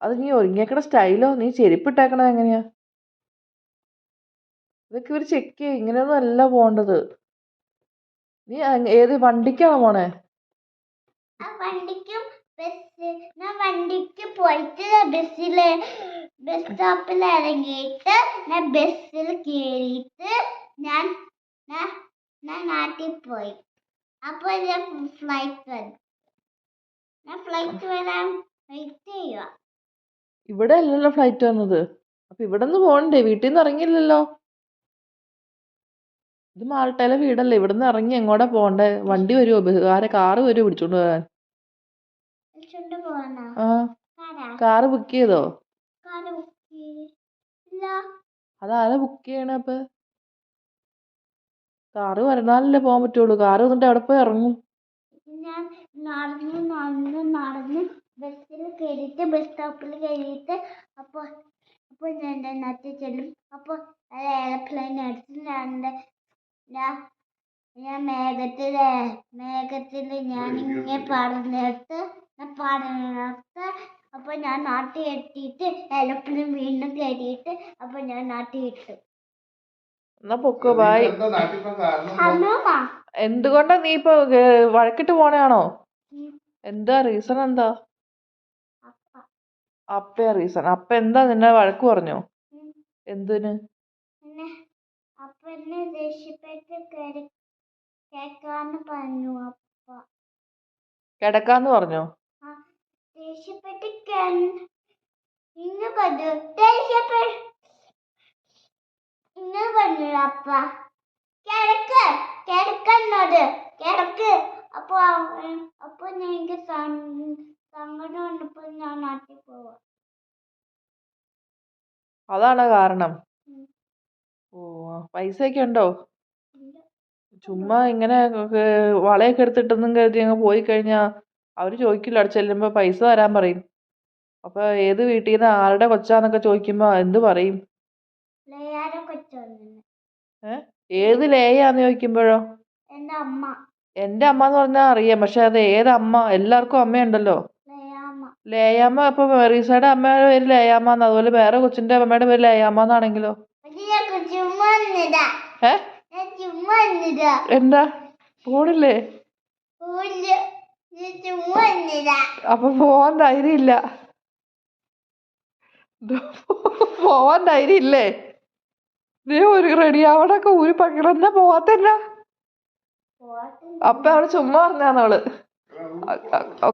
അത് നീ ഒരുങ്ങിയേക്കണ സ്റ്റൈലോ, നീ ചെരുപ്പിട്ടേക്കണത് എങ്ങനെയാ? ഇതൊക്കെ ഇവർ ചെക്ക് ചെയ്യും, ഇങ്ങനെയൊന്നും അല്ല പോണ്ടത്. നീ ഏത് വണ്ടിക്കാണോ പോണേ? വണ്ടിക്ക് പോയിട്ട് ബസ് സ്റ്റോപ്പിൽ ഇറങ്ങിയിട്ട് ഞാൻ ബസ്സിൽ കയറിയിട്ട് ഞാൻ നാട്ടിൽ പോയി. അപ്പൊ ഞാൻ ഫ്ലൈറ്റ് വരാൻ വെയിറ്റ് ചെയ്യുക. ഇവിടെ അല്ലല്ലോ ഫ്ലൈറ്റ് വന്നത്. അപ്പൊ ഇവിടെ നിന്ന് പോകണ്ടേ? വീട്ടിൽ നിന്ന് ഇറങ്ങിയില്ലല്ലോ. ഇത് മാൾട്ടയിലെ വീടല്ലേ, ഇവിടെ നിന്ന് ഇറങ്ങി എങ്ങോട്ടാ പോണ്ടേ? വണ്ടി വരുമോ? കാറ് വരുമോ പിടിച്ചോണ്ട് പോകാൻ? ആ, കാറ് ബുക്ക് ചെയ്തോ? അതാരാ ബുക്ക് ചെയ്യണ? അപ്പൊ കാറ് വരണാലല്ലേ പോകാൻ പറ്റുള്ളൂ. കാറ് വന്നിട്ട് എവിടെ പോയി ഇറങ്ങും? ഞാൻ നടന്ന് ബസ്സിൽ കയറിയിട്ട് ബസ് സ്റ്റോപ്പിൽ കയറിയിട്ട് അപ്പോൾ ഞാൻ എൻ്റെ നാട്ടിൽ ചെല്ലും. അപ്പോൾ എയർപ്ലെയിൻ അടിച്ച് ഞാൻ മേഘത്തിൽ ഞാൻ ഇങ്ങനെ പറന്നിട്ട് അപ്പോൾ ഞാൻ നാട്ടിൽ എത്തിയിട്ട് എയർപ്ലെയിൻ വീണ്ടും കയറിയിട്ട് അപ്പോൾ ഞാൻ നാട്ടിൽ ഇട്ടു. എന്നാ പൊക്കോ, ബായ്. അമ്മ എന്തുകൊണ്ടാ നീ ഇപ്പൊ വഴക്കിട്ട് പോണയാണോ? എന്താ റീസൺ? എന്താ അപ്പയാ റീസൺ? അപ്പ എന്താ നിന്നെ വഴക്ക് പറഞ്ഞോ? എന്തിന്? അപ്പൊ എന്നെ ദേഷ്യപ്പെട്ട് കേക്കാന്ന് പറഞ്ഞു. അപ്പ കിടക്കാന്ന് പറഞ്ഞോ? ദേഷ്യപ്പെട്ട് ഇങ്ങനെ പറഞ്ഞു അപ്പ കിടക്കന്നോട് കിടക്ക്. അപ്പൊ എനിക്ക് സങ്കടം വന്നപ്പോ ഞാൻ നാട്ടിൽ പോവാ. അതാണോ കാരണം? ഓ, പൈസയൊക്കെ ഉണ്ടോ? ചുമ്മാ ഇങ്ങനെ വളയൊക്കെ എടുത്തിട്ടെന്നും കരുതി അങ്ങ് പോയി കഴിഞ്ഞാ അവര് ചോദിക്കില്ല. അവിടെ ചെല്ലുമ്പോ പൈസ തരാൻ പറയും. അപ്പൊ ഏത് വീട്ടിൽ നിന്ന് ആരുടെ കൊച്ചാന്നൊക്കെ ചോദിക്കുമ്പോ എന്ത് പറയും? ഏത് ലേയാന്ന് ചോദിക്കുമ്പോഴോ? എന്റെ അമ്മ എന്ന് പറഞ്ഞാൽ അറിയാം, പക്ഷെ അത് ഏതമ്മ? എല്ലാവർക്കും അമ്മയുണ്ടല്ലോ. ലേയാമ്മ. അപ്പൊ മെറീസയുടെ അമ്മയുടെ പേര് ലേയാമ്മന്ന്, അതുപോലെ വേറെ കൊച്ചിന്റെ അമ്മയുടെ പേര് ലേയാമ്മ എന്നാണെങ്കിലോ? എന്താ പോണില്ലേ? അപ്പൊ പോവാൻ ധൈര്യം ഇല്ല? പോവാൻ ധൈര്യം ഇല്ലേ? നീ ഒരു റെഡി ആവണൊക്കെ ഊരി പക്കണം. എന്നാ പോവാത്തല്ല? അപ്പൊ അവള് ചുമ്മാ പറഞ്ഞാന്നവള്.